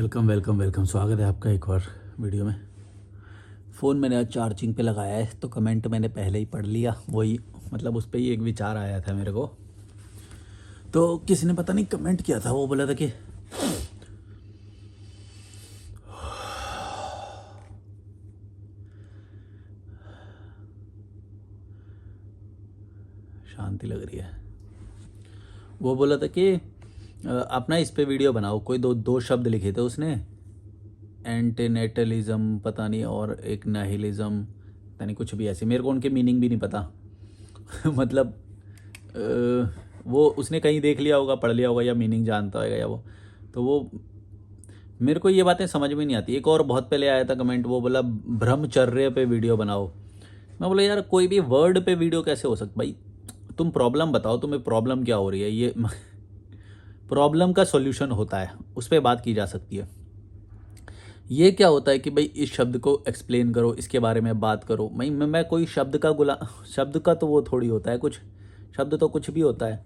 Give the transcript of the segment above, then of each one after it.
Welcome welcome welcome, स्वागत है आपका एक और वीडियो में। फ़ोन मैंने आज चार्जिंग पे लगाया है तो कमेंट मैंने पहले ही पढ़ लिया। वही मतलब उस पर ही एक विचार आया था मेरे को। तो किसी ने पता नहीं कमेंट किया था, वो बोला था कि शांति लग रही है। वो बोला था कि अपना इस पे वीडियो बनाओ। कोई दो दो शब्द लिखे थे उसने, एंटीनेटलिज्म पता नहीं और एक नाहिलिज्म पता नहीं, कुछ भी ऐसे। मेरे को उनके मीनिंग भी नहीं पता। मतलब वो उसने कहीं देख लिया होगा, पढ़ लिया होगा, या मीनिंग जानता होगा, या वो तो वो मेरे को ये बातें समझ में नहीं आती। एक और बहुत पहले आया था कमेंट, वो बोला ब्रह्मचर्य पे वीडियो बनाओ। मैं बोला यार कोई भी वर्ड पे वीडियो कैसे हो सकता भाई। तुम प्रॉब्लम बताओ, तुम्हें प्रॉब्लम क्या हो रही है। ये प्रॉब्लम का सॉल्यूशन होता है, उस पर बात की जा सकती है। ये क्या होता है कि भाई इस शब्द को एक्सप्लेन करो, इसके बारे में बात करो। मैं कोई शब्द का शब्द का तो वो थोड़ी होता है कुछ। शब्द तो कुछ भी होता है,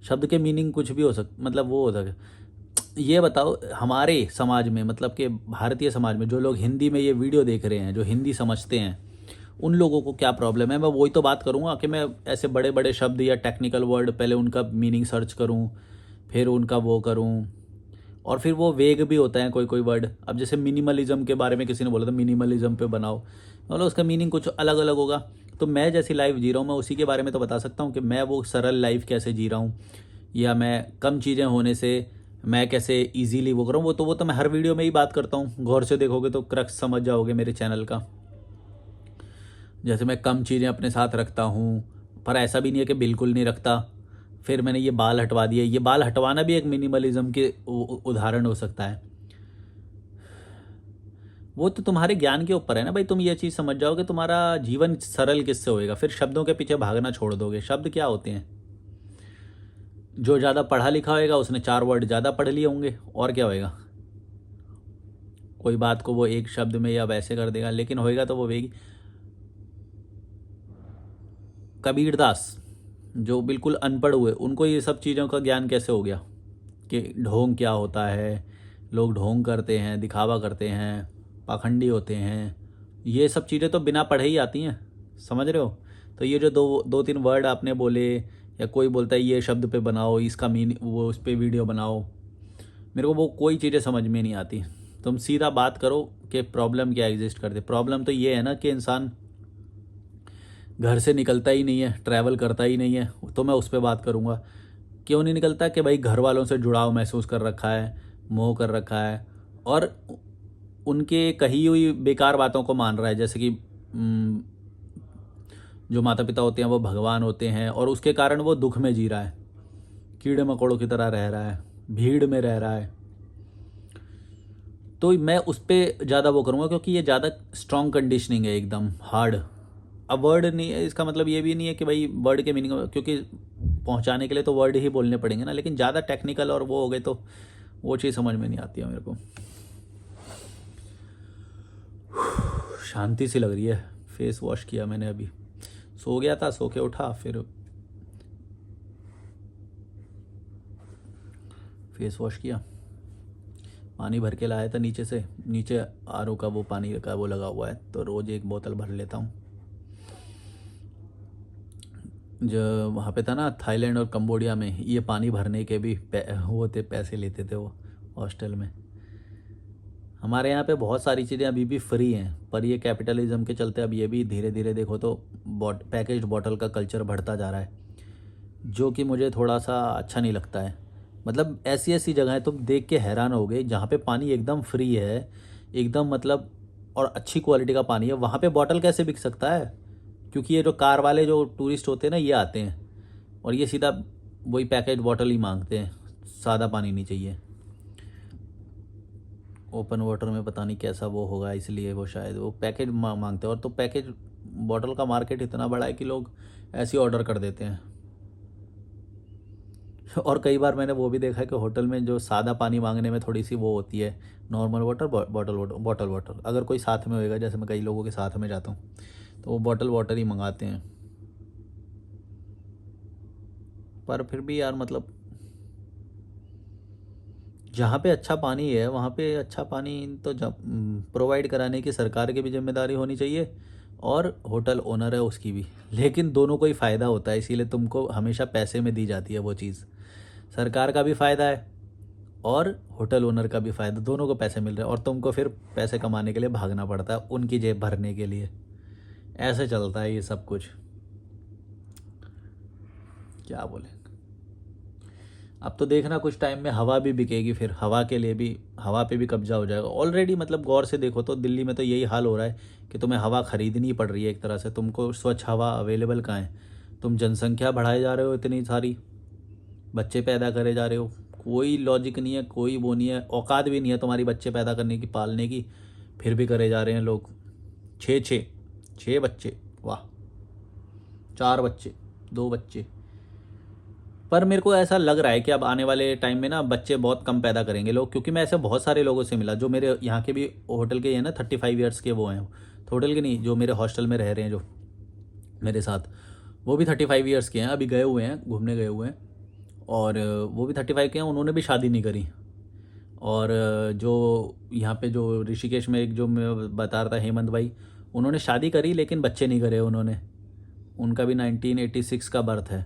शब्द के मीनिंग कुछ भी हो सकता, मतलब वो होता है। ये बताओ हमारे समाज में, मतलब कि भारतीय समाज में जो लोग हिंदी में ये वीडियो देख रहे हैं, जो हिंदी समझते हैं, उन लोगों को क्या प्रॉब्लम है। मैं वही तो बात करूँगा कि मैं ऐसे बड़े बड़े शब्द या टेक्निकल वर्ड पहले उनका मीनिंग सर्च करूँ, फिर उनका वो करूँ। और फिर वो वेग भी होता है कोई कोई वर्ड। अब जैसे मिनिमलिज्म के बारे में किसी ने बोला था मिनिमलिज्म पे बनाओ, मतलब उसका मीनिंग कुछ अलग अलग होगा। तो मैं जैसी लाइफ जी रहा हूँ, मैं उसी के बारे में तो बता सकता हूँ कि मैं वो सरल लाइफ कैसे जी रहा हूँ, या मैं कम चीज़ें होने से मैं कैसे इजीली वो करूँ। वो तो मैं हर वीडियो में ही बात करता हूँ। गौर से देखोगे तो क्रक्स समझ जाओगे मेरे चैनल का। जैसे मैं कम चीज़ें अपने साथ रखता हूँ, पर ऐसा भी नहीं है कि बिल्कुल नहीं रखता। फिर मैंने ये बाल हटवा दिए। ये बाल हटवाना भी एक मिनिमलिज्म के उदाहरण हो सकता है। वो तो तुम्हारे ज्ञान के ऊपर है ना भाई। तुम ये चीज़ समझ जाओ कि तुम्हारा जीवन सरल किससे होएगा। फिर शब्दों के पीछे भागना छोड़ दोगे। शब्द क्या होते हैं? जो ज़्यादा पढ़ा लिखा होएगा उसने 4 वर्ड ज़्यादा पढ़ लिए होंगे, और क्या होएगा। कोई बात को वो एक शब्द में या वैसे कर देगा, लेकिन होएगा तो वो वेगी। कबीरदास जो बिल्कुल अनपढ़ हुए, उनको ये सब चीज़ों का ज्ञान कैसे हो गया कि ढोंग क्या होता है। लोग ढोंग करते हैं, दिखावा करते हैं, पाखंडी होते हैं। ये सब चीज़ें तो बिना पढ़े ही आती हैं, समझ रहे हो। तो ये जो दो दो तीन वर्ड आपने बोले, या कोई बोलता है ये शब्द पे बनाओ, इसका मीन वो उस पर वीडियो बनाओ, मेरे को वो कोई चीज़ें समझ में नहीं आती। तुम सीधा बात करो कि प्रॉब्लम क्या एग्जिस्ट करती है। प्रॉब्लम तो ये है ना कि इंसान घर से निकलता ही नहीं है, ट्रैवल करता ही नहीं है। तो मैं उस पर बात करूँगा। क्यों नहीं निकलता? कि भाई घर वालों से जुड़ाव महसूस कर रखा है, मोह कर रखा है, और उनके कही हुई बेकार बातों को मान रहा है। जैसे कि जो माता पिता होते हैं वो भगवान होते हैं, और उसके कारण वो दुख में जी रहा है, कीड़े मकोड़ों की तरह रह रहा है, भीड़ में रह रहा है। तो मैं उस पर ज़्यादा वो करूँगा, क्योंकि ये ज़्यादा स्ट्रॉन्ग कंडीशनिंग है, एकदम हार्ड। अब वर्ड नहीं है, इसका मतलब ये भी नहीं है कि भाई वर्ड के मीनिंग, क्योंकि पहुंचाने के लिए तो वर्ड ही बोलने पड़ेंगे ना। लेकिन ज़्यादा टेक्निकल और वो हो गए तो वो चीज़ समझ में नहीं आती है मेरे को। शांति सी लग रही है। फेस वॉश किया मैंने अभी, सो गया था, सो के उठा, फिर फेस वॉश किया। पानी भर के लाया था नीचे से। नीचे आरओ का वो पानी का वो लगा हुआ है, तो रोज़ एक बोतल भर लेता हूँ। जो वहाँ पे था ना थाईलैंड और कंबोडिया में, ये पानी भरने के भी वो थे, पैसे लेते थे वो हॉस्टल में। हमारे यहाँ पे बहुत सारी चीज़ें अभी भी फ्री हैं, पर ये कैपिटलिज्म के चलते अब ये भी धीरे धीरे देखो तो पैकेज्ड बॉटल का कल्चर बढ़ता जा रहा है, जो कि मुझे थोड़ा सा अच्छा नहीं लगता है। मतलब ऐसी ऐसी जगहें तुम देख के हैरान हो गए जहाँ पे पानी एकदम फ्री है, एकदम मतलब, और अच्छी क्वालिटी का पानी है, वहाँ पे बॉटल कैसे बिक सकता है? क्योंकि ये जो कार वाले जो टूरिस्ट होते हैं ना, ये आते हैं और ये सीधा वही पैकेज बॉटल ही मांगते हैं, सादा पानी नहीं चाहिए। ओपन वाटर में पता नहीं कैसा वो होगा, इसलिए वो शायद वो पैकेज मांगते हैं। और तो पैकेज बॉटल का मार्केट इतना बड़ा है कि लोग ऐसे ही ऑर्डर कर देते हैं। और कई बार मैंने वो भी देखा है कि होटल में जो सादा पानी मांगने में थोड़ी सी वो होती है, नॉर्मल वाटर, बॉटल वाटर। अगर कोई साथ में होएगा, जैसे मैं कई लोगों के साथ में जाता हूँ, तो वो बॉटल वाटर ही मंगाते हैं। पर फिर भी यार मतलब जहाँ पे अच्छा पानी है वहाँ पे अच्छा पानी तो जब प्रोवाइड कराने की सरकार की भी जिम्मेदारी होनी चाहिए और होटल ओनर है उसकी भी। लेकिन दोनों को ही फ़ायदा होता है, इसीलिए तुमको हमेशा पैसे में दी जाती है वो चीज़। सरकार का भी फ़ायदा है और होटल ओनर का भी फ़ायदा, दोनों को पैसे मिल रहे हैं और तुमको फिर पैसे कमाने के लिए भागना पड़ता है उनकी जेब भरने के लिए। ऐसे चलता है ये सब कुछ, क्या बोले। अब तो देखना कुछ टाइम में हवा भी बिकेगी, फिर हवा के लिए भी, हवा पे भी कब्जा हो जाएगा ऑलरेडी। मतलब गौर से देखो तो दिल्ली में तो यही हाल हो रहा है कि तुम्हें हवा खरीदनी पड़ रही है एक तरह से, तुमको स्वच्छ हवा अवेलेबल कहाँ है। तुम जनसंख्या बढ़ाए जा रहे हो, इतनी सारी बच्चे पैदा करे जा रहे हो, कोई लॉजिक नहीं है, कोई वो नहीं है, औकात भी नहीं है तुम्हारी बच्चे पैदा करने की, पालने की, फिर भी करे जा रहे हैं लोग। छः छः छः बच्चे, वाह, 4 बच्चे, 2 बच्चे। पर मेरे को ऐसा लग रहा है कि अब आने वाले टाइम में ना बच्चे बहुत कम पैदा करेंगे लोग, क्योंकि मैं ऐसे बहुत सारे लोगों से मिला जो मेरे यहाँ के भी होटल के हैं ना, 35 ईयर्स के वो हैं, होटल के नहीं, जो मेरे हॉस्टल में रह रहे हैं जो मेरे साथ, वो भी 35 ईयर्स के हैं, अभी गए हुए हैं, घूमने गए हुए हैं। और वो भी 35 के हैं, उन्होंने भी शादी नहीं करी। और जो यहाँ पे जो ऋषिकेश में एक जो मैं बता रहा था, हेमंत भाई, उन्होंने शादी करी लेकिन बच्चे नहीं करे उन्होंने, उनका भी 1986 का बर्थ है।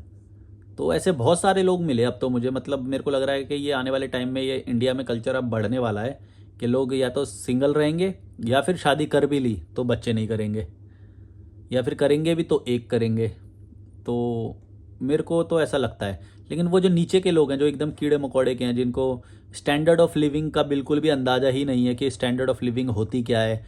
तो ऐसे बहुत सारे लोग मिले अब तो मुझे, मतलब मेरे को लग रहा है कि ये आने वाले टाइम में ये इंडिया में कल्चर अब बढ़ने वाला है कि लोग या तो सिंगल रहेंगे या फिर शादी कर भी ली तो बच्चे नहीं करेंगे, या फिर करेंगे भी तो एक करेंगे। तो मेरे को तो ऐसा लगता है। लेकिन वो जो नीचे के लोग हैं जो एकदम कीड़े मकोड़े के हैं, जिनको स्टैंडर्ड ऑफ लिविंग का बिल्कुल भी अंदाज़ा ही नहीं है कि स्टैंडर्ड ऑफ लिविंग होती क्या है,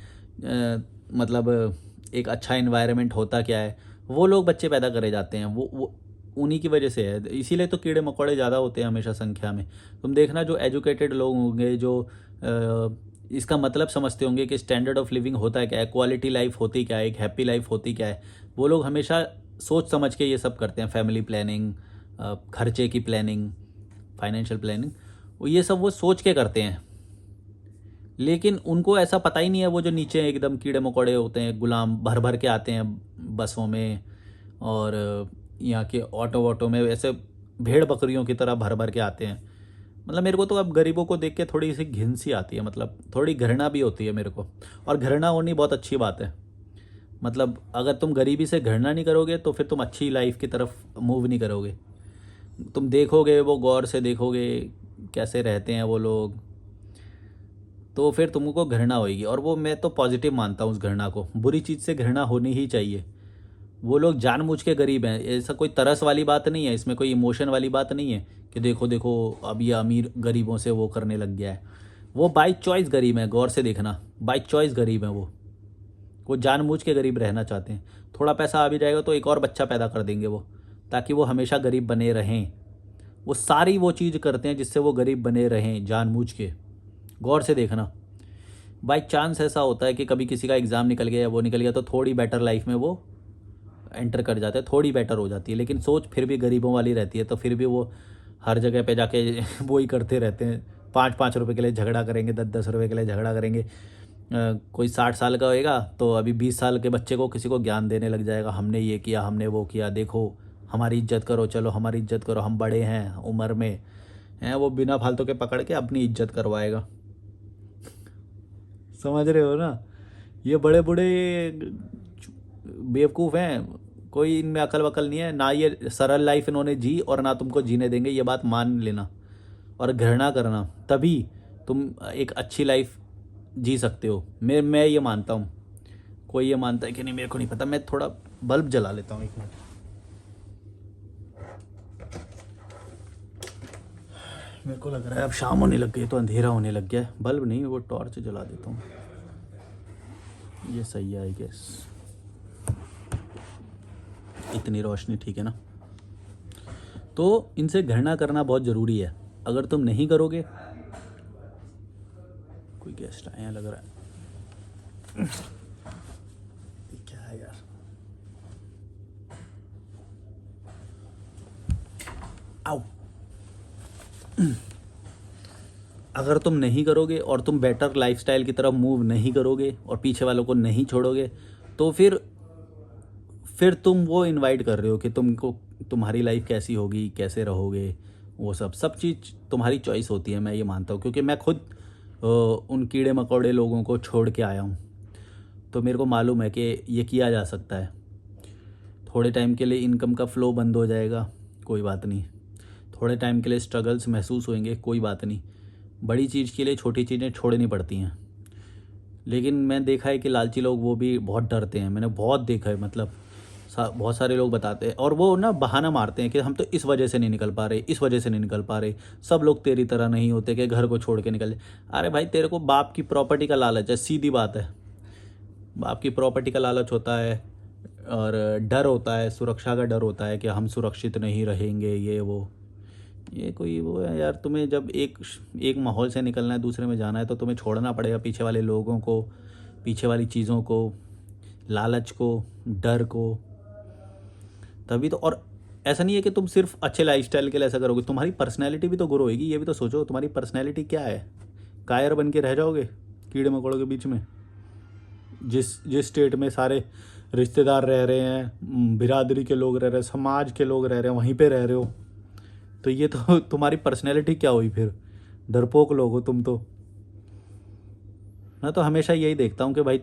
मतलब एक अच्छा इन्वायरमेंट होता क्या है, वो लोग बच्चे पैदा करे जाते हैं। वो उन्हीं की वजह से है, इसीलिए तो कीड़े मकोड़े ज़्यादा होते हैं हमेशा संख्या में। तुम देखना जो एजुकेटेड लोग होंगे, जो इसका मतलब समझते होंगे कि स्टैंडर्ड ऑफ लिविंग होता है क्या है, क्वालिटी लाइफ होती क्या है, एक हैप्पी लाइफ होती क्या है, वो लोग हमेशा सोच समझ के ये सब करते हैं। फैमिली प्लानिंग, खर्चे की प्लानिंग, फाइनेंशियल प्लानिंग, ये सब वो सोच के करते हैं। लेकिन उनको ऐसा पता ही नहीं है, वो जो नीचे एकदम कीड़े मकोड़े होते हैं, गुलाम भर भर के आते हैं बसों में और यहाँ के ऑटो वोटो में, ऐसे भेड़ बकरियों की तरह भर भर के आते हैं। मतलब मेरे को तो अब गरीबों को देख के थोड़ी सी घिन सी आती है, मतलब थोड़ी घृणा भी होती है मेरे को। और घृणा होनी बहुत अच्छी बात है, मतलब अगर तुम गरीबी से घृणा नहीं करोगे तो फिर तुम अच्छी लाइफ की तरफ मूव नहीं करोगे। तुम देखोगे, वो गौर से देखोगे कैसे रहते हैं वो लोग, तो फिर तुमको घृणा होगी। और वो मैं तो पॉजिटिव मानता हूँ उस घृणा को, बुरी चीज़ से घृणा होनी ही चाहिए। वो लोग जानबूझ के गरीब हैं, ऐसा कोई तरस वाली बात नहीं है, इसमें कोई इमोशन वाली बात नहीं है कि देखो देखो अब ये अमीर गरीबों से वो करने लग गया है। वो बाई चॉइस गरीब है, गौर से देखना, बाई चॉइस गरीब है वो जानबूझ के गरीब रहना चाहते हैं। थोड़ा पैसा आ भी जाएगा तो एक और बच्चा पैदा कर देंगे वो, ताकि वो हमेशा गरीब बने रहें। वो सारी वो चीज़ करते हैं जिससे वो गरीब बने रहें जानबूझ के। गौर से देखना, बाई चांस ऐसा होता है कि कभी किसी का एग्ज़ाम निकल गया या वो निकल गया तो थोड़ी बेटर लाइफ में वो एंटर कर जाते हैं, थोड़ी बेटर हो जाती है, लेकिन सोच फिर भी गरीबों वाली रहती है। तो फिर भी वो हर जगह पे जाके वो ही करते रहते हैं, 5-5 रुपए के लिए झगड़ा करेंगे, 10-10 रुपए के लिए झगड़ा करेंगे। कोई 60 साल का होएगा तो अभी 20 साल के बच्चे को किसी को ज्ञान देने लग जाएगा, हमने ये किया, हमने वो किया, देखो हमारी इज्जत करो, चलो हमारी इज्जत करो, हम बड़े हैं उम्र में हैं। वो बिना फालतू के पकड़ के अपनी इज्जत करवाएगा। समझ रहे हो ना, ये बड़े बूढ़े बेवकूफ़ हैं, कोई इनमें अकल वकल नहीं है ना, ये सरल लाइफ इन्होंने जी और ना तुमको जीने देंगे, ये बात मान लेना। और घृणा करना, तभी तुम एक अच्छी लाइफ जी सकते हो। मैं ये मानता हूँ। कोई ये मानता है कि नहीं मेरे को नहीं पता। मैं थोड़ा बल्ब जला लेता हूँ, 1 मिनट। मेरे को लग रहा है अब शाम होने लग गई, तो अंधेरा होने लग गया है। बल्ब नहीं, वो टॉर्च जला देता हूँ, ये सही है आई गेस। इतनी रोशनी ठीक है ना। तो इनसे घृणा करना बहुत ज़रूरी है। अगर तुम नहीं करोगे, कोई गेस्ट आए हैं लग रहा है, क्या है यार, आओ। अगर तुम नहीं करोगे और तुम बेटर लाइफस्टाइल की तरफ मूव नहीं करोगे और पीछे वालों को नहीं छोड़ोगे, तो फिर तुम वो इनवाइट कर रहे हो कि तुमको तुम्हारी लाइफ कैसी होगी, कैसे रहोगे, वो सब चीज़ तुम्हारी चॉइस होती है, मैं ये मानता हूँ, क्योंकि मैं खुद उन कीड़े मकोड़े लोगों को छोड़ के आया हूँ। तो मेरे को मालूम है कि ये किया जा सकता है। थोड़े टाइम के लिए इनकम का फ़्लो बंद हो जाएगा, कोई बात नहीं। थोड़े टाइम के लिए स्ट्रगल्स महसूस होंगे, कोई बात नहीं। बड़ी चीज़ के लिए छोटी चीज़ें छोड़नी पड़ती हैं। लेकिन मैं देखा है कि लालची लोग वो भी बहुत डरते हैं, मैंने बहुत देखा है। मतलब बहुत सारे लोग बताते हैं, और वो ना बहाना मारते हैं कि हम तो इस वजह से नहीं निकल पा रहे, इस वजह से नहीं निकल पा रहे, सब लोग तेरी तरह नहीं होते कि घर को छोड़ के निकल जाए। अरे भाई, तेरे को बाप की प्रॉपर्टी का लालच है, सीधी बात है। बाप की प्रॉपर्टी का लालच होता है, और डर होता है, सुरक्षा का डर होता है कि हम सुरक्षित नहीं रहेंगे, ये कोई वो है यार। तुम्हें जब एक माहौल से निकलना है, दूसरे में जाना है, तो तुम्हें छोड़ना पड़ेगा पीछे वाले लोगों को, पीछे वाली चीज़ों को, लालच को, डर को, तभी तो। और ऐसा नहीं है कि तुम सिर्फ अच्छे लाइफस्टाइल के लिए ऐसा करोगे, तुम्हारी पर्सनैलिटी भी तो ग्रो होगी। ये भी तो सोचो, तुम्हारी पर्सनैलिटी क्या है? कायर बन के रह जाओगे कीड़े मकोड़ों के बीच में? जिस स्टेट में सारे रिश्तेदार रह रहे हैं, बिरादरी के लोग रह रहे हैं, समाज के लोग रह रहे हैं, वहीं पे रह रहे हो, तो ये तो तुम्हारी पर्सनैलिटी क्या हुई फिर? डरपोक लोग हो तुम तो। मैं तो हमेशा यही देखता हूँ कि भाई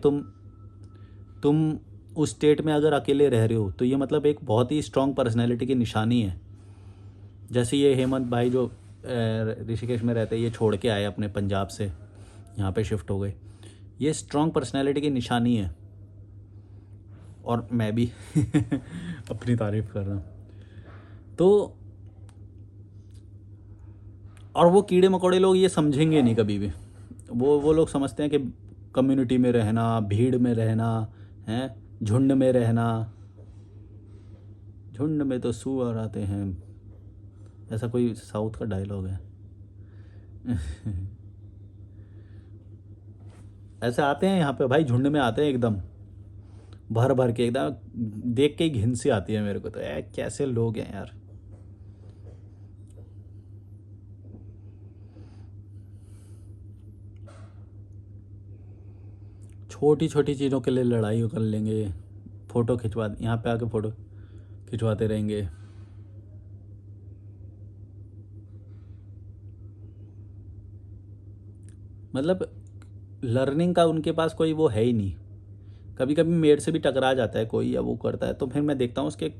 तुम उस स्टेट में अगर अकेले रह रहे हो, तो ये मतलब एक बहुत ही स्ट्रॉन्ग पर्सनैलिटी की निशानी है। जैसे ये हेमंत भाई जो ऋषिकेश में रहते हैं, ये छोड़ के आए अपने पंजाब से, यहाँ पे शिफ्ट हो गए, ये स्ट्रॉन्ग पर्सनैलिटी की निशानी है। और मैं भी अपनी तारीफ कर रहा हूँ तो। और वो कीड़े मकोड़े लोग ये समझेंगे नहीं कभी भी। वो लोग समझते हैं कि कम्युनिटी में रहना, भीड़ में रहना है, झुंड में रहना, झुंड में तो सूअर आते हैं, ऐसा कोई साउथ का डायलॉग है। ऐसे आते हैं यहाँ पे भाई, झुंड में आते हैं एकदम भर भर के, एकदम देख के ही घिन सी आती है मेरे को तो, कैसे लोग हैं यार। छोटी छोटी चीज़ों के लिए लड़ाई कर लेंगे, फ़ोटो खिंचवा, यहाँ पे आके फ़ोटो खिंचवाते रहेंगे। मतलब लर्निंग का उनके पास कोई वो है ही नहीं। कभी कभी मेरे से भी टकरा जाता है कोई, या वो करता है, तो फिर मैं देखता हूँ उसके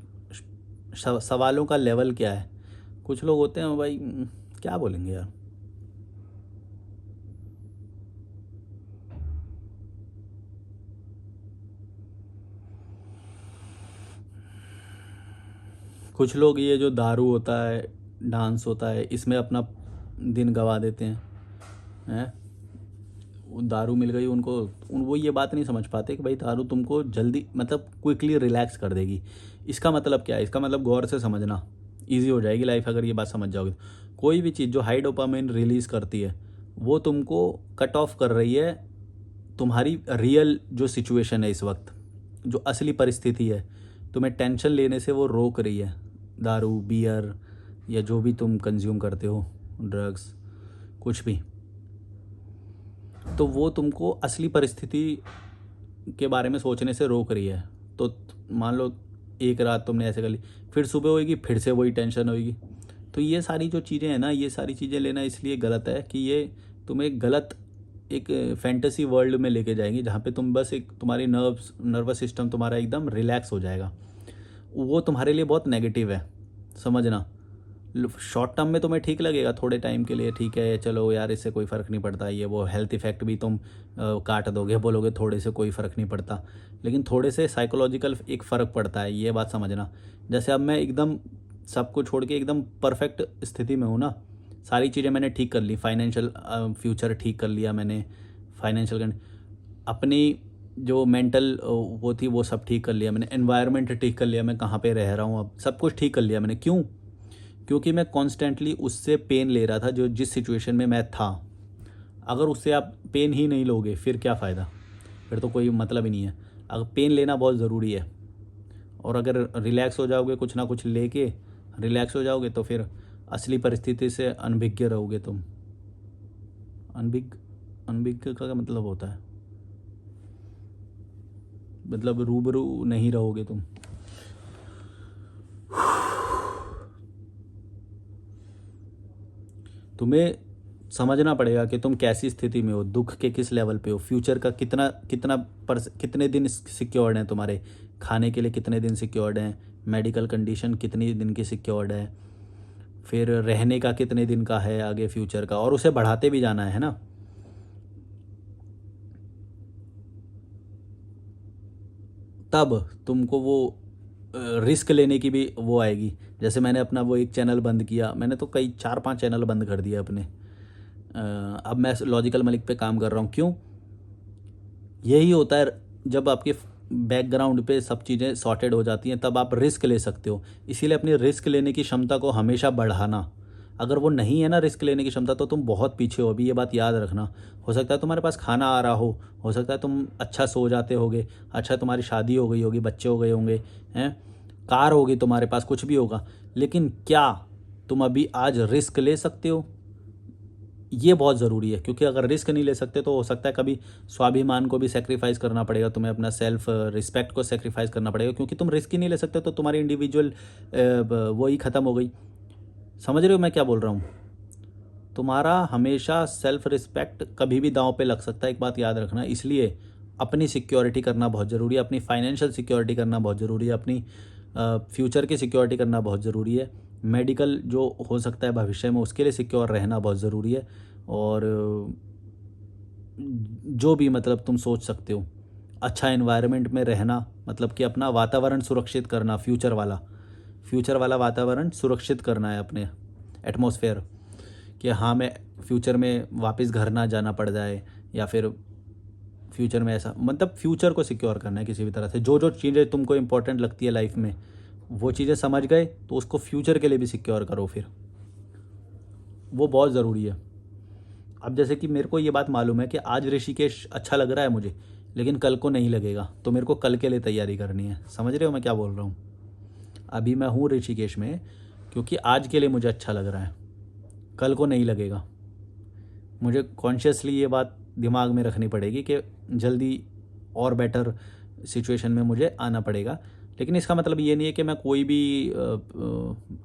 सवालों का लेवल क्या है। कुछ लोग होते हैं भाई, क्या बोलेंगे यार। कुछ लोग ये जो दारू होता है, डांस होता है, इसमें अपना दिन गवा देते हैं। वो दारू मिल गई उनको, वो ये बात नहीं समझ पाते कि भाई दारू तुमको जल्दी, मतलब क्विकली रिलैक्स कर देगी। इसका मतलब क्या है? इसका मतलब गौर से समझना, इजी हो जाएगी लाइफ अगर ये बात समझ जाओगे तो। कोई भी चीज़ जो हाई डोपामिन रिलीज़ करती है, वो तुमको कट ऑफ कर रही है तुम्हारी रियल जो सिचुएशन है इस वक्त, जो असली परिस्थिति है, तुम्हें टेंशन लेने से वो रोक रही है। दारू, बियर, या जो भी तुम कंज्यूम करते हो, ड्रग्स, कुछ भी, तो वो तुमको असली परिस्थिति के बारे में सोचने से रोक रही है। तो मान लो एक रात तुमने ऐसे कर ली, फिर सुबह होएगी, फिर से वही टेंशन होएगी। तो ये सारी जो चीज़ें हैं ना, ये सारी चीज़ें लेना इसलिए गलत है कि ये तुम्हें गलत एक फैंटेसी वर्ल्ड में लेके जाएंगी, जहाँ पे तुम बस एक, तुम्हारी नर्वस सिस्टम तुम्हारा एकदम रिलैक्स हो जाएगा। वो तुम्हारे लिए बहुत नेगेटिव है, समझना। शॉर्ट टर्म में तुम्हें ठीक लगेगा, थोड़े टाइम के लिए ठीक है, चलो यार इससे कोई फ़र्क नहीं पड़ता, ये वो हेल्थ इफ़ेक्ट भी तुम काट दोगे, बोलोगे थोड़े से कोई फ़र्क नहीं पड़ता, लेकिन थोड़े से साइकोलॉजिकल एक फ़र्क पड़ता है, ये बात समझना। जैसे अब मैं एकदम सब कुछ छोड़ के एकदम परफेक्ट स्थिति में हूँ ना, सारी चीज़ें मैंने ठीक कर ली, फाइनेंशियल फ्यूचर ठीक कर लिया मैंने, फाइनेंशियल, अपनी जो मेंटल वो थी वो सब ठीक कर लिया मैंने, एनवायरनमेंट ठीक कर लिया, मैं कहाँ पे रह रहा हूँ, अब सब कुछ ठीक कर लिया मैंने। क्यों? क्योंकि मैं कॉन्स्टेंटली उससे पेन ले रहा था, जो जिस सिचुएशन में मैं था। अगर उससे आप पेन ही नहीं लोगे, फिर क्या फ़ायदा? फिर तो कोई मतलब ही नहीं है। अगर पेन लेना बहुत ज़रूरी है, और अगर रिलैक्स हो जाओगे, कुछ ना कुछ लेके रिलैक्स हो जाओगे, तो फिर असली परिस्थिति से अनभिज्ञ रहोगे तुम। अनभिज्ञ का क्या मतलब होता है? मतलब रूबरू नहीं रहोगे तुम। तुम्हें समझना पड़ेगा कि तुम कैसी स्थिति में हो, दुख के किस लेवल पे हो, फ्यूचर का कितना कितना कितने दिन सिक्योर्ड हैं, तुम्हारे खाने के लिए कितने दिन सिक्योर्ड हैं, मेडिकल कंडीशन कितनी दिन की सिक्योर्ड है, फिर रहने का कितने दिन का है आगे फ्यूचर का, और उसे बढ़ाते भी जाना है ना। तब तुमको वो रिस्क लेने की भी वो आएगी। जैसे मैंने अपना वो एक चैनल बंद किया, मैंने तो कई 4-5 चैनल बंद कर दिए अपने। अब मैं लॉजिकल मलिक पे काम कर रहा हूँ। क्यों? यही होता है, जब आपके बैकग्राउंड पे सब चीज़ें सॉर्टेड हो जाती हैं तब आप रिस्क ले सकते हो। इसीलिए अपनी रिस्क लेने की क्षमता को हमेशा बढ़ाना। अगर वो नहीं है ना रिस्क लेने की क्षमता, तो तुम बहुत पीछे हो। अभी ये बात याद रखना। हो सकता है तुम्हारे पास खाना आ रहा हो सकता है तुम अच्छा सो जाते होगे, अच्छा तुम्हारी शादी हो गई होगी, बच्चे हो गए होंगे, हैं, कार होगी तुम्हारे पास, कुछ भी होगा, लेकिन क्या तुम अभी आज रिस्क ले सकते हो? ये बहुत ज़रूरी है, क्योंकि अगर रिस्क नहीं ले सकते तो हो सकता है कभी स्वाभिमान को भी सेक्रीफाइस करना पड़ेगा तुम्हें, अपना सेल्फ रिस्पेक्ट को सेक्रीफाइस करना पड़ेगा, क्योंकि तुम रिस्क ही नहीं ले सकते तो तुम्हारी इंडिविजुअल वो ही ख़त्म हो गई। समझ रहे हो मैं क्या बोल रहा हूँ? तुम्हारा हमेशा सेल्फ रिस्पेक्ट कभी भी दांव पे लग सकता है, एक बात याद रखना। इसलिए अपनी सिक्योरिटी करना बहुत ज़रूरी है, अपनी फाइनेंशियल सिक्योरिटी करना बहुत ज़रूरी है, अपनी फ्यूचर की सिक्योरिटी करना बहुत ज़रूरी है, मेडिकल जो हो सकता है भविष्य में उसके लिए सिक्योर रहना बहुत ज़रूरी है, और जो भी मतलब तुम सोच सकते हो, अच्छा एनवायरनमेंट में रहना, मतलब कि अपना वातावरण सुरक्षित करना, फ्यूचर वाला वातावरण सुरक्षित करना है अपने एटमॉस्फेयर, कि हाँ मैं फ्यूचर में वापस घर ना जाना पड़ जाए, या फिर फ्यूचर में ऐसा, मतलब फ्यूचर को सिक्योर करना है किसी भी तरह से। जो जो चीज़ें तुमको इम्पोर्टेंट लगती है लाइफ में, वो चीज़ें समझ गए तो उसको फ्यूचर के लिए भी सिक्योर करो, फिर वो बहुत ज़रूरी है। अब जैसे कि मेरे को ये बात मालूम है कि आज ऋषिकेश अच्छा लग रहा है मुझे, लेकिन कल को नहीं लगेगा, तो मेरे को कल के लिए तैयारी करनी है। समझ रहे हो मैं क्या बोल रहा हूँ? अभी मैं हूँ ऋषिकेश में क्योंकि आज के लिए मुझे अच्छा लग रहा है, कल को नहीं लगेगा। मुझे कॉन्शियसली ये बात दिमाग में रखनी पड़ेगी कि जल्दी और बेटर सिचुएशन में मुझे आना पड़ेगा। लेकिन इसका मतलब ये नहीं है कि मैं कोई भी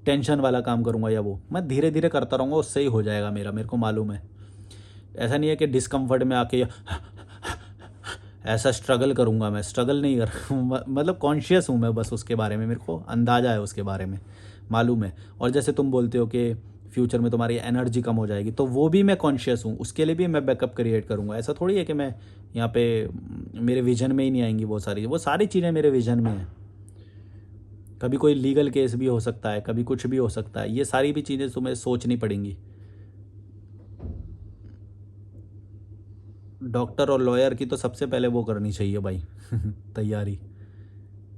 टेंशन वाला काम करूँगा, या वो मैं धीरे धीरे करता रहूँगा, उससे ही हो जाएगा मेरे को मालूम है। ऐसा नहीं है कि डिस्कम्फर्ट में आके ऐसा स्ट्रगल करूँगा, मैं स्ट्रगल नहीं कर मतलब कॉन्शियस हूँ मैं बस उसके बारे में, मेरे को अंदाज़ा है उसके बारे में, मालूम है। और जैसे तुम बोलते हो कि फ्यूचर में तुम्हारी एनर्जी कम हो जाएगी, तो वो भी मैं कॉन्शियस हूँ, उसके लिए भी मैं बैकअप क्रिएट करूँगा। ऐसा थोड़ी है कि मैं यहाँ पे मेरे विजन में ही नहीं आएंगी वो सारी चीज़ें मेरे विजन में हैं। कभी कोई लीगल केस भी हो सकता है, कभी कुछ भी हो सकता है, ये सारी भी चीज़ें तुम्हें सोचनी पड़ेंगी। डॉक्टर और लॉयर की तो सबसे पहले वो करनी चाहिए भाई तैयारी,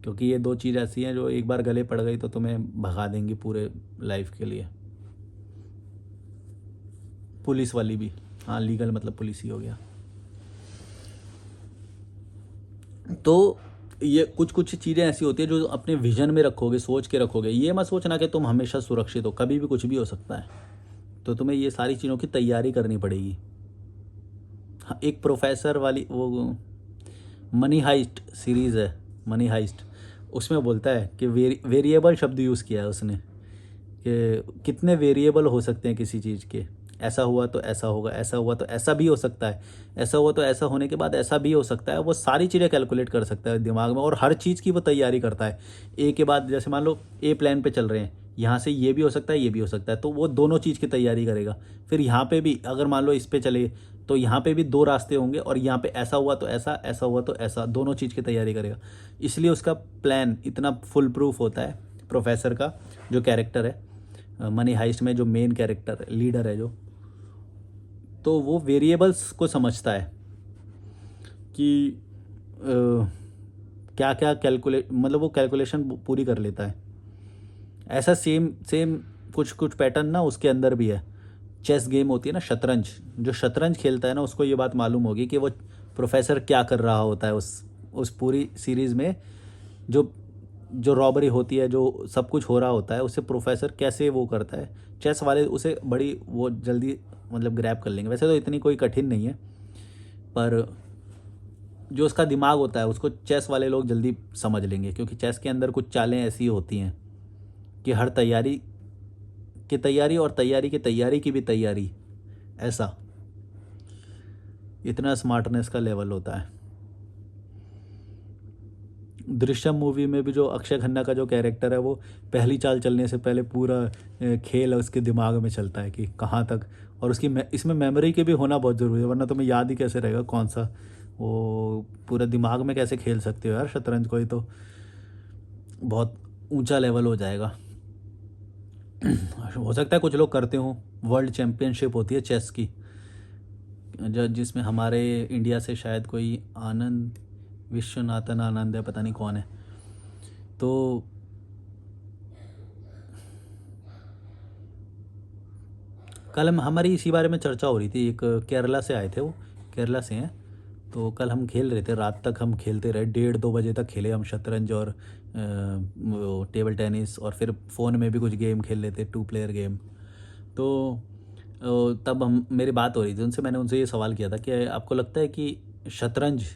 क्योंकि ये दो चीज़ ऐसी हैं जो एक बार गले पड़ गई तो तुम्हें भगा देंगी पूरे लाइफ के लिए। पुलिस वाली भी, हाँ लीगल मतलब पुलिस ही हो गया। तो ये कुछ कुछ चीज़ें ऐसी होती है जो अपने विजन में रखोगे, सोच के रखोगे। ये मत सोचना कि तुम हमेशा सुरक्षित हो, कभी भी कुछ भी हो सकता है। तो तुम्हें ये सारी चीज़ों की तैयारी करनी पड़ेगी। हाँ, एक प्रोफेसर वाली वो मनी हाइस्ट सीरीज़ है, मनी हाइस्ट, उसमें बोलता है कि वेरिएबल शब्द यूज़ किया है उसने, कि कितने वेरिएबल हो सकते हैं किसी चीज़ के। ऐसा हुआ तो ऐसा होगा, ऐसा हुआ तो ऐसा भी हो सकता है, ऐसा हुआ तो ऐसा होने के बाद ऐसा भी हो सकता है। वो सारी चीज़ें कैलकुलेट कर सकता है दिमाग में, और हर चीज़ की वो तैयारी करता है। ए के बाद जैसे मान लो ए प्लान पे चल रहे हैं, यहाँ से ये भी हो सकता है, ये भी हो सकता है, तो वो दोनों चीज़ की तैयारी करेगा। फिर यहाँ पे भी अगर मान लो इस पे चले तो यहाँ पे भी दो रास्ते होंगे, और यहाँ पे ऐसा हुआ तो ऐसा, ऐसा हुआ तो ऐसा, दोनों चीज़ की तैयारी करेगा। इसलिए उसका प्लान इतना फुल प्रूफ होता है। प्रोफेसर का जो कैरेक्टर है मनी हाइस्ट में, जो मेन कैरेक्टर लीडर है जो, तो वो वेरिएबल्स को समझता है कि क्या क्या कैलकुलेट, मतलब वो कैलकुलेशन पूरी कर लेता है। ऐसा सेम सेम कुछ कुछ पैटर्न ना उसके अंदर भी है। चेस गेम होती है ना, शतरंज, जो शतरंज खेलता है ना उसको ये बात मालूम होगी कि वो प्रोफेसर क्या कर रहा होता है उस पूरी सीरीज़ में। जो जो रॉबरी होती है, जो सब कुछ हो रहा होता है, उसे प्रोफेसर कैसे वो करता है। चेस वाले उसे बड़ी वो जल्दी मतलब ग्रैब कर लेंगे। वैसे तो इतनी कोई कठिन नहीं है, पर जो उसका दिमाग होता है उसको चेस वाले लोग जल्दी समझ लेंगे, क्योंकि चेस के अंदर कुछ चालें ऐसी होती हैं कि हर तैयारी की तैयारी और तैयारी की तैयारी की भी तैयारी, ऐसा इतना स्मार्टनेस का लेवल होता है। दृश्यम मूवी में भी जो अक्षय खन्ना का जो कैरेक्टर है, वो पहली चाल चलने से पहले पूरा खेल उसके दिमाग में चलता है कि कहाँ तक, और उसकी इसमें मेमोरी के भी होना बहुत ज़रूरी है, वरना तुम्हें याद ही कैसे रहेगा कौन सा, वो पूरा दिमाग में कैसे खेल सकते हो यार शतरंज को, ही तो बहुत ऊंचा लेवल हो जाएगा। हो सकता है कुछ लोग करते हों। वर्ल्ड चैम्पियनशिप होती है चेस की, जिसमें हमारे इंडिया से शायद कोई आनंद विश्वनाथन आनंद है, पता नहीं कौन है। तो कल हमारी इसी बारे में चर्चा हो रही थी, एक केरला से आए थे, वो केरला से हैं। तो कल हम खेल रहे थे, रात तक हम खेलते रहे, 1:30-2 बजे तक खेले हम शतरंज और वो टेबल टेनिस, और फिर फ़ोन में भी कुछ गेम खेल लेते, 2 प्लेयर गेम। तो तब हम मेरी बात हो रही थी उनसे, मैंने उनसे ये सवाल किया था कि आपको लगता है कि शतरंज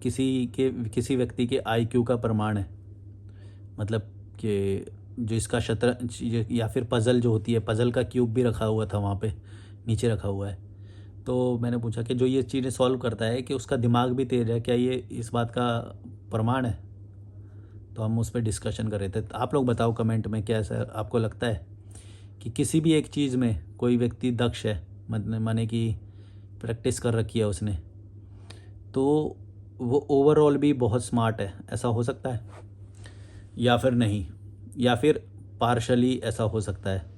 किसी व्यक्ति के आईक्यू का प्रमाण है, मतलब कि जो इसका शतरंज या फिर पज़ल जो होती है, पज़ल का क्यूब भी रखा हुआ था वहाँ पे, नीचे रखा हुआ है। तो मैंने पूछा कि जो ये चीज़ें सॉल्व करता है कि उसका दिमाग भी तेज है, क्या ये इस बात का प्रमाण है? तो हम उस पर डिस्कशन कर रहे थे। तो आप लोग बताओ कमेंट में, क्या ऐसा आपको लगता है कि किसी भी एक चीज़ में कोई व्यक्ति दक्ष है, मतलब माने कि प्रैक्टिस कर रखी है उसने, तो वो ओवरऑल भी बहुत स्मार्ट है, ऐसा हो सकता है या फिर नहीं, या फिर पार्शली ऐसा हो सकता है?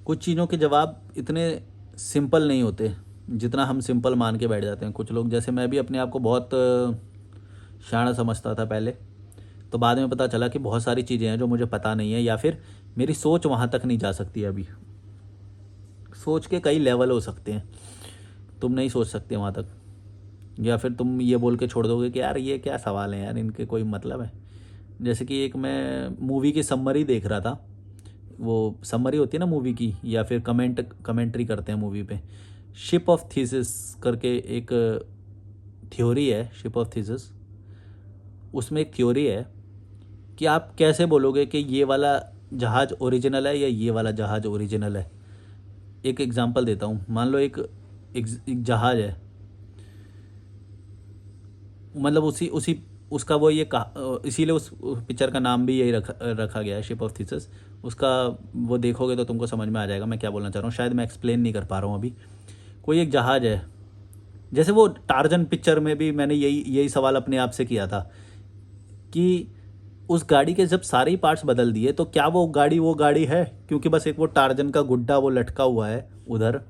कुछ चीज़ों के जवाब इतने सिंपल नहीं होते जितना हम सिंपल मान के बैठ जाते हैं कुछ लोग। जैसे मैं भी अपने आप को बहुत शाना समझता था पहले, तो बाद में पता चला कि बहुत सारी चीज़ें हैं जो मुझे पता नहीं है, या फिर मेरी सोच वहाँ तक नहीं जा सकती अभी। सोच के कई लेवल हो सकते हैं, तुम नहीं सोच सकते वहाँ तक, या फिर तुम ये बोल के छोड़ दोगे कि यार ये क्या सवाल है यार, इनके कोई मतलब है। जैसे कि एक मैं मूवी की समरी देख रहा था, वो समरी होती है ना मूवी की, या फिर कमेंट्री करते हैं मूवी पे, शिप ऑफ थीसिस करके एक थ्योरी है, शिप ऑफ थीसिस। उसमें एक थ्योरी है कि आप कैसे बोलोगे कि ये वाला जहाज़ ओरिजिनल है या ये वाला जहाज़ ओरिजिनल है। एक एग्जांपल देता हूँ, मान लो एक जहाज़ है, मतलब उसी उसी उसका वो ये इसीलिए उस पिक्चर का नाम भी यही रखा गया है, शिप ऑफ थीसिस। उसका वो देखोगे तो तुमको समझ में आ जाएगा मैं क्या बोलना चाह रहा हूँ, शायद मैं एक्सप्लेन नहीं कर पा रहा हूँ अभी। कोई एक जहाज़ है, जैसे वो टार्जन पिक्चर में भी मैंने यही यही सवाल अपने आप से किया था कि उस गाड़ी के जब सारे ही पार्ट्स बदल दिए तो क्या वो गाड़ी है? क्योंकि बस एक वो टार्जन का गुड्डा वो लटका हुआ है उधर,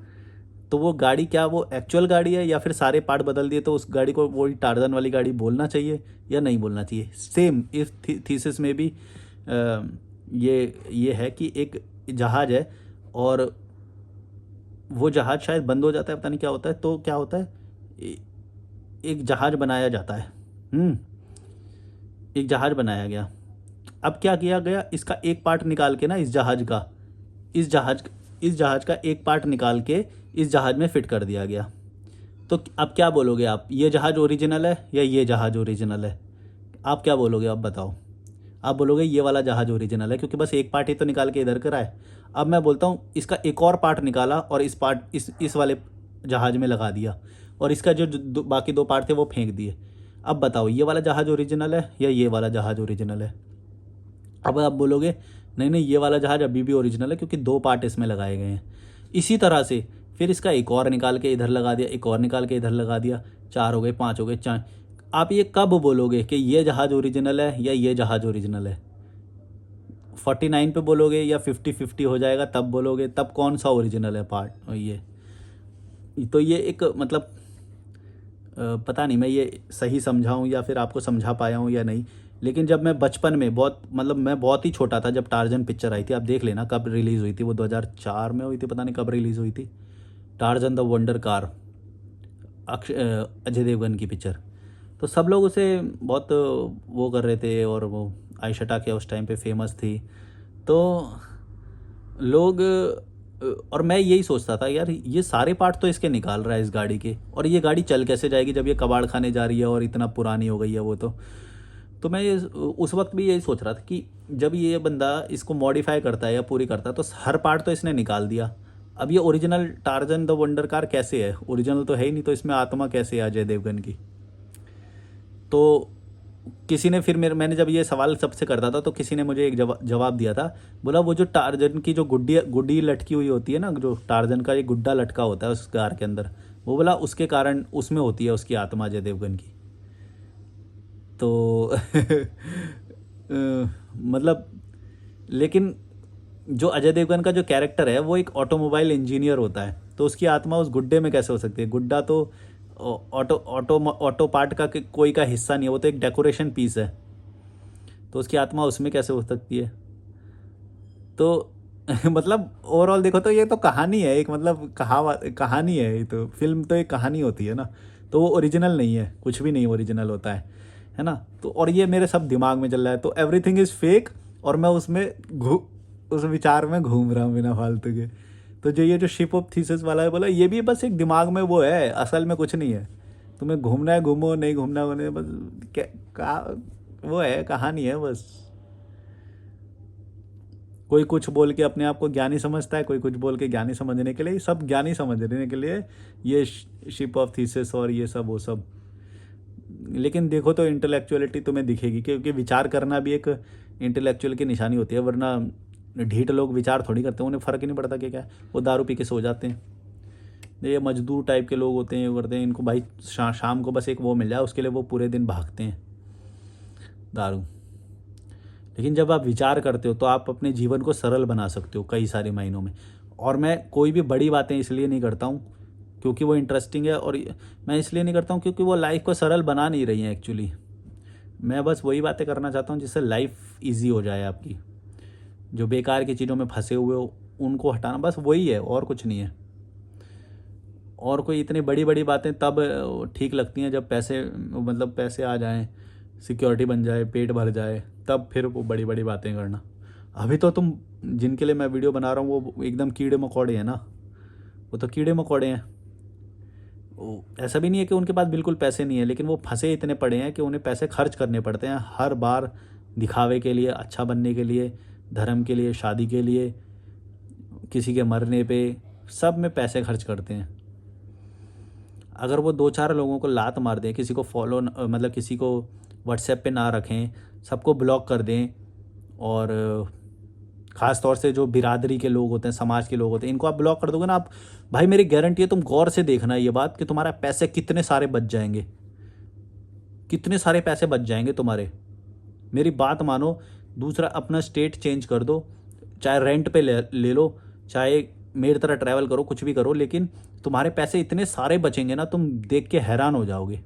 तो वो गाड़ी क्या वो एक्चुअल गाड़ी है, या फिर सारे पार्ट बदल दिए तो उस गाड़ी को वही टार्जन वाली गाड़ी बोलना चाहिए या नहीं बोलना चाहिए? सेम इस थीसिस में भी ये है कि एक जहाज़ है, और वो जहाज़ शायद बंद हो जाता है, पता नहीं क्या होता है, तो क्या होता है, एक जहाज़ बनाया जाता है। एक जहाज़ बनाया गया। अब क्या किया गया, इसका एक पार्ट निकाल के ना, इस जहाज़ का एक पार्ट निकाल के इस जहाज़ में फिट कर दिया गया। तो अब क्या बोलोगे आप, ये जहाज़ ओरिजिनल है या ये जहाज़ ओरिजिनल है? आप क्या बोलोगे, आप बताओ। आप बोलोगे ये वाला जहाज़ ओरिजिनल है, क्योंकि बस एक पार्ट ही तो निकाल के इधर कराए। अब मैं बोलता हूँ इसका एक और पार्ट निकाला और इस वाले जहाज़ में लगा दिया, और इसका जो बाकी 2 पार्ट थे वो फेंक दिए। अब बताओ ये वाला जहाज़ ओरिजिनल है या ये वाला जहाज़ ओरिजिनल है? अब आप बोलोगे नहीं नहीं, ये वाला जहाज़ अभी भी ओरिजिनल है क्योंकि 2 पार्ट इसमें लगाए गए हैं। इसी तरह से फिर इसका एक और निकाल के इधर लगा दिया, एक और निकाल के इधर लगा दिया, 4 हो गए, 5 हो गए, 4। आप ये कब बोलोगे कि ये जहाज़ ओरिजिनल है या ये जहाज़ ओरिजिनल है? 49 पे बोलोगे या 50-50 हो जाएगा तब बोलोगे? तब कौन सा ओरिजिनल है पार्ट? ये तो ये एक मतलब पता नहीं मैं ये सही समझाऊँ या फिर आपको समझा पाया हूँ या नहीं, लेकिन जब मैं बचपन में बहुत, मतलब मैं बहुत ही छोटा था जब टार्जन पिक्चर आई थी, आप देख लेना कब रिलीज़ हुई थी, वो 2004 में हुई थी, पता नहीं कब रिलीज़ हुई थी, Tarzan the wonder car, Ajay Devgan की पिक्चर। तो सब लोग उसे बहुत वो कर रहे थे, और वो आयशा टाकिया उस टाइम पे फेमस थी। तो लोग और मैं यही सोचता था यार, ये सारे पार्ट तो इसके निकाल रहा है इस गाड़ी के, और ये गाड़ी चल कैसे जाएगी जब ये कबाड़ खाने जा रही है और इतना पुरानी हो गई है वो तो मैं ये उस वक्त भी यही सोच रहा था कि जब ये बंदा इसको मॉडिफाई करता है या पूरी करता है तो हर पार्ट तो इसने निकाल दिया। अब ये original torsion the wonder car कैसे है, ओरिजिनल तो है ही नहीं, तो इसमें आत्मा कैसे है अजय देवगन की। तो किसी ने फिर मैंने जब ये सवाल सबसे करता था तो किसी ने मुझे एक जवाब दिया था। बोला वो जो टार्जन की जो गुड्डी गुड्डी लटकी हुई होती है ना, जो टार्जन का एक गुड्डा लटका होता है उस कार के अंदर, वो बोला उसके कारण उसमें होती है उसकी आत्मा अजय देवगन की। तो मतलब, लेकिन जो अजय देवगन का जो कैरेक्टर है वो एक ऑटोमोबाइल इंजीनियर होता है, तो उसकी आत्मा उस गुड्डे में कैसे हो सकती है? गुड्डा तो ऑटो ऑटो ऑटो पार्ट का कोई का हिस्सा नहीं है, वो तो एक डेकोरेशन पीस है, तो उसकी आत्मा उसमें कैसे हो सकती है? तो मतलब ओवरऑल देखो तो ये तो कहानी है एक, मतलब कहानी है ये, तो फिल्म तो एक कहानी होती है ना, तो वो ओरिजिनल नहीं है, कुछ भी नहीं ओरिजिनल होता है ना। तो और ये मेरे सब दिमाग में चल रहा है, तो एवरीथिंग इज़ फेक, और मैं उसमें उस विचार में घूम रहा हूँ बिना फालतू के। तो जो ये जो शिप ऑफ थीसिस वाला है, बोला ये भी बस एक दिमाग में वो है, असल में कुछ नहीं है। तुम्हें घूमना है घूमो, नहीं घूमना है नहीं, बस क्या वो है, कहानी है बस। कोई कुछ बोल के अपने आप को ज्ञानी समझता है, कोई कुछ बोल के ज्ञानी समझने के लिए, सब ज्ञानी समझने के लिए ये शिप ऑफ थीसिस और ये सब वो सब। लेकिन देखो तो इंटेलेक्चुअलिटी तुम्हें दिखेगी, क्योंकि विचार करना भी एक इंटेलेक्चुअल की निशानी होती है, वरना ढीठ लोग विचार थोड़ी करते हैं, उन्हें फ़र्क ही नहीं पड़ता कि क्या है, वो दारू पी के सो जाते हैं। ये मजदूर टाइप के लोग होते हैं, ये करते हैं, इनको भाई शाम को बस एक वो मिल जाए उसके लिए वो पूरे दिन भागते हैं, दारू। लेकिन जब आप विचार करते हो तो आप अपने जीवन को सरल बना सकते हो कई सारे महीनों में। और मैं कोई भी बड़ी बातें इसलिए नहीं करता हूँ क्योंकि वो इंटरेस्टिंग है, और मैं इसलिए नहीं करता हूँ क्योंकि वो लाइफ को सरल बना नहीं रही हैं एक्चुअली। मैं बस वही बातें करना चाहता हूँ जिससे लाइफ ईजी हो जाए आपकी। जो बेकार की चीज़ों में फंसे हुए हो उनको हटाना, बस वही है, और कुछ नहीं है। और कोई इतनी बड़ी बड़ी बातें तब ठीक लगती हैं जब पैसे, मतलब पैसे आ जाएं, सिक्योरिटी बन जाए, पेट भर जाए, तब फिर वो बड़ी बड़ी बातें करना। अभी तो तुम जिनके लिए मैं वीडियो बना रहा हूँ वो एकदम कीड़े मकोड़े हैं ना, वो तो कीड़े मकोड़े हैं। ऐसा भी नहीं है कि उनके पास बिल्कुल पैसे नहीं है, लेकिन वो फंसे इतने पड़े हैं कि उन्हें पैसे खर्च करने पड़ते हैं हर बार, दिखावे के लिए, अच्छा बनने के लिए, धर्म के लिए, शादी के लिए, किसी के मरने पे, सब में पैसे खर्च करते हैं। अगर वो 2-4 लोगों को लात मार दें, किसी को फॉलो मतलब किसी को व्हाट्सएप पे ना रखें, सबको ब्लॉक कर दें, और ख़ास तौर से जो बिरादरी के लोग होते हैं, समाज के लोग होते हैं, इनको आप ब्लॉक कर दोगे ना आप, भाई मेरी गारंटी है, तुम गौर से देखना ये बात कि तुम्हारा पैसे कितने सारे बच जाएंगे, कितने सारे पैसे बच जाएंगे तुम्हारे। मेरी बात मानो। दूसरा, अपना स्टेट चेंज कर दो, चाहे रेंट पे ले लो, चाहे मेरी तरह ट्रैवल करो, कुछ भी करो, लेकिन तुम्हारे पैसे इतने सारे बचेंगे ना, तुम देख के हैरान हो जाओगे।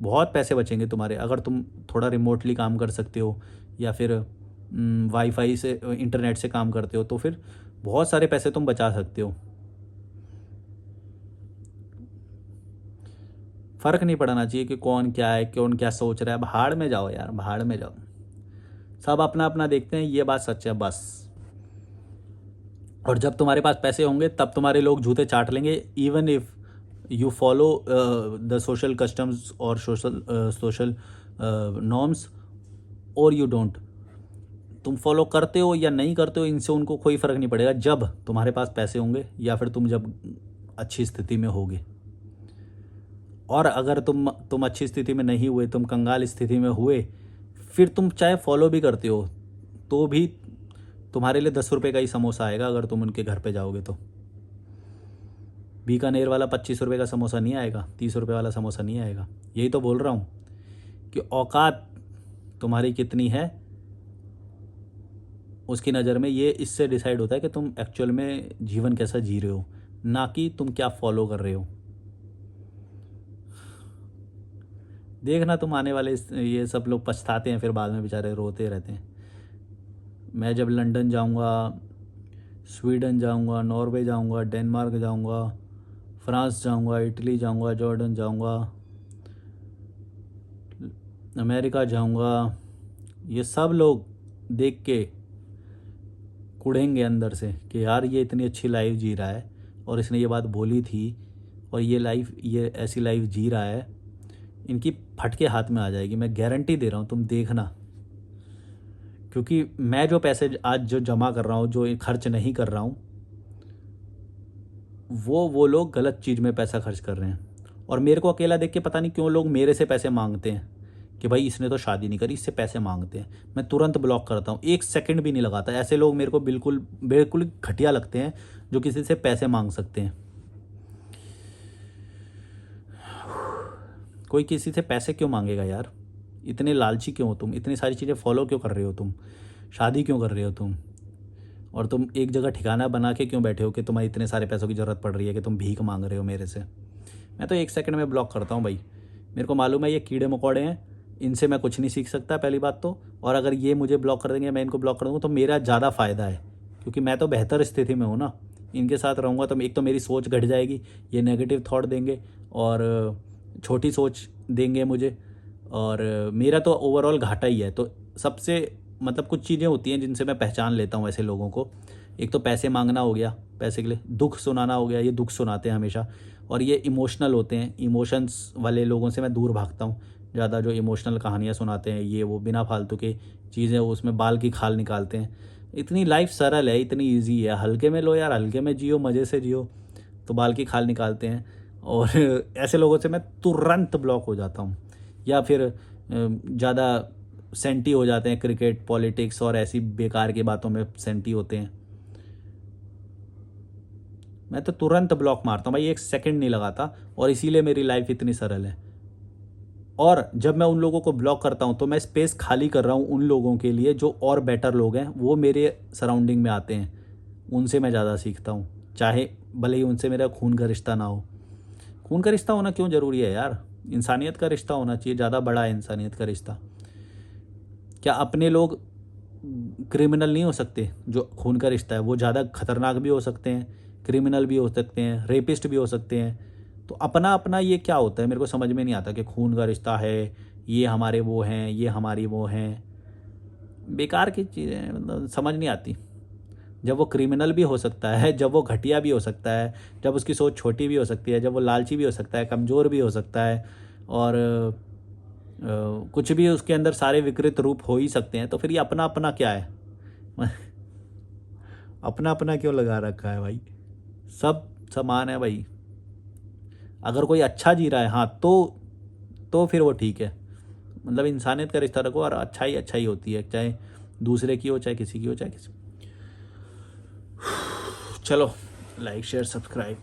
बहुत पैसे बचेंगे तुम्हारे, अगर तुम थोड़ा रिमोटली काम कर सकते हो, या फिर वाईफाई से, इंटरनेट से काम करते हो, तो फिर बहुत सारे पैसे तुम बचा सकते हो। फ़र्क नहीं पड़ना चाहिए कि कौन क्या है, कौन क्या सोच रहा है, भाड़ में जाओ यार, भाड़ में जाओ। सब अपना अपना देखते हैं, ये बात सच है बस। और जब तुम्हारे पास पैसे होंगे तब तुम्हारे लोग जूते चाट लेंगे, even if you follow the social customs और सोशल नॉर्म्स, और यू डोंट। तुम फॉलो करते हो या नहीं करते हो, इनसे उनको कोई फ़र्क नहीं पड़ेगा जब तुम्हारे पास पैसे होंगे, या फिर तुम जब अच्छी स्थिति में होगे। और अगर तुम अच्छी स्थिति में नहीं हुए, तुम कंगाल स्थिति में हुए, फिर तुम चाहे फॉलो भी करते हो तो भी तुम्हारे लिए 10 रुपये का ही समोसा आएगा अगर तुम उनके घर पे जाओगे तो। बीकानेर वाला 25 रुपये का समोसा नहीं आएगा, 30 रुपये वाला समोसा नहीं आएगा। यही तो बोल रहा हूँ कि औकात तुम्हारी कितनी है उसकी नज़र में, ये इससे डिसाइड होता है कि तुम एक्चुअल में जीवन कैसा जी रहे हो, ना कि तुम क्या फॉलो कर रहे हो। देखना तुम आने वाले ये सब लोग पछताते हैं, फिर बाद में बेचारे रोते रहते हैं। मैं जब लंदन जाऊंगा, स्वीडन जाऊंगा, नॉर्वे जाऊंगा, डेनमार्क जाऊंगा, फ्रांस जाऊंगा, इटली जाऊंगा, जॉर्डन जाऊंगा, अमेरिका जाऊंगा, ये सब लोग देख के कुढ़ेंगे अंदर से कि यार ये इतनी अच्छी लाइफ जी रहा है और इसने ये बात बोली थी और ये ऐसी लाइफ जी रहा है, इनकी फटके हाथ में आ जाएगी, मैं गारंटी दे रहा हूँ, तुम देखना। क्योंकि मैं जो पैसे आज जो जमा कर रहा हूँ, जो खर्च नहीं कर रहा हूँ, वो लोग गलत चीज़ में पैसा खर्च कर रहे हैं। और मेरे को अकेला देख के पता नहीं क्यों लोग मेरे से पैसे मांगते हैं कि भाई इसने तो शादी नहीं करी, इससे पैसे मांगते हैं। मैं तुरंत ब्लॉक करता हूँ, 1 सेकंड भी नहीं लगाता। ऐसे लोग मेरे को बिल्कुल बिल्कुल घटिया लगते हैं जो किसी से पैसे मांग सकते हैं। कोई किसी से पैसे क्यों मांगेगा यार? इतने लालची क्यों हो तुम? इतनी सारी चीज़ें फॉलो क्यों कर रहे हो तुम? शादी क्यों कर रहे हो तुम? और तुम एक जगह ठिकाना बना के क्यों बैठे हो कि तुम्हारी इतने सारे पैसों की ज़रूरत पड़ रही है कि तुम भीख मांग रहे हो मेरे से? मैं तो 1 सेकंड में ब्लॉक करता हूँ भाई। मेरे को मालूम है ये कीड़े मकोड़े हैं, इनसे मैं कुछ नहीं सीख सकता पहली बात तो। और अगर ये मुझे ब्लॉक कर देंगे, मैं इनको ब्लॉक कर दूँगा, तो मेरा ज़्यादा फ़ायदा है, क्योंकि मैं तो बेहतर स्थिति में हूँ ना। इनके साथ रहूँगा तो एक तो मेरी सोच घट जाएगी, ये नेगेटिव थॉट देंगे और छोटी सोच देंगे मुझे, और मेरा तो ओवरऑल घाटा ही है। तो सबसे मतलब कुछ चीज़ें होती हैं जिनसे मैं पहचान लेता हूँ ऐसे लोगों को। एक तो पैसे मांगना हो गया, पैसे के लिए दुख सुनाना हो गया, ये दुख सुनाते हैं हमेशा। और ये इमोशनल होते हैं, इमोशंस वाले लोगों से मैं दूर भागता हूँ ज़्यादा। जो इमोशनल कहानियाँ सुनाते हैं, ये वो बिना फालतू के चीज़ें, उसमें बाल की खाल निकालते हैं। इतनी लाइफ सरल है, इतनी ईजी है, हल्के में लो यार, हल्के में जियो, मज़े से जियो, तो बाल की खाल निकालते हैं। और ऐसे लोगों से मैं तुरंत ब्लॉक हो जाता हूँ। या फिर ज़्यादा सेंटी हो जाते हैं, क्रिकेट, पॉलिटिक्स और ऐसी बेकार की बातों में सेंटी होते हैं, मैं तो तुरंत ब्लॉक मारता हूँ भाई, 1 सेकंड नहीं लगाता। और इसीलिए मेरी लाइफ इतनी सरल है। और जब मैं उन लोगों को ब्लॉक करता हूँ तो मैं स्पेस खाली कर रहा हूँ उन लोगों के लिए जो और बेटर लोग हैं, वो मेरे सराउंडिंग में आते हैं, उनसे मैं ज़्यादा सीखता हूँ। चाहे भले ही उनसे मेरा खून का रिश्ता ना हो। खून का रिश्ता होना क्यों ज़रूरी है यार? इंसानियत का रिश्ता होना चाहिए, ज़्यादा बड़ा है इंसानियत का रिश्ता। क्या अपने लोग क्रिमिनल नहीं हो सकते? जो खून का रिश्ता है वो ज़्यादा खतरनाक भी हो सकते हैं, क्रिमिनल भी हो सकते हैं, रेपिस्ट भी हो सकते हैं। तो अपना अपना ये क्या होता है, मेरे को समझ में नहीं आता कि खून का रिश्ता है, ये हमारे वो हैं, ये हमारी वो हैं, बेकार की चीज़ें, मतलब समझ नहीं आती। जब वो क्रिमिनल भी हो सकता है, जब वो घटिया भी हो सकता है, जब उसकी सोच छोटी भी हो सकती है, जब वो लालची भी हो सकता है, कमज़ोर भी हो सकता है, और कुछ भी उसके अंदर सारे विकृत रूप हो ही सकते हैं, तो फिर ये अपना अपना क्या है? अपना अपना क्यों लगा रखा है भाई? सब समान है भाई। अगर कोई अच्छा जी रहा है, हाँ, तो फिर वो ठीक है। मतलब इंसानियत का रिश्ता रखो और अच्छाई होती है, चाहे दूसरे की हो, चाहे किसी की हो, चाहे किसी। चलो, लाइक शेयर सब्सक्राइब।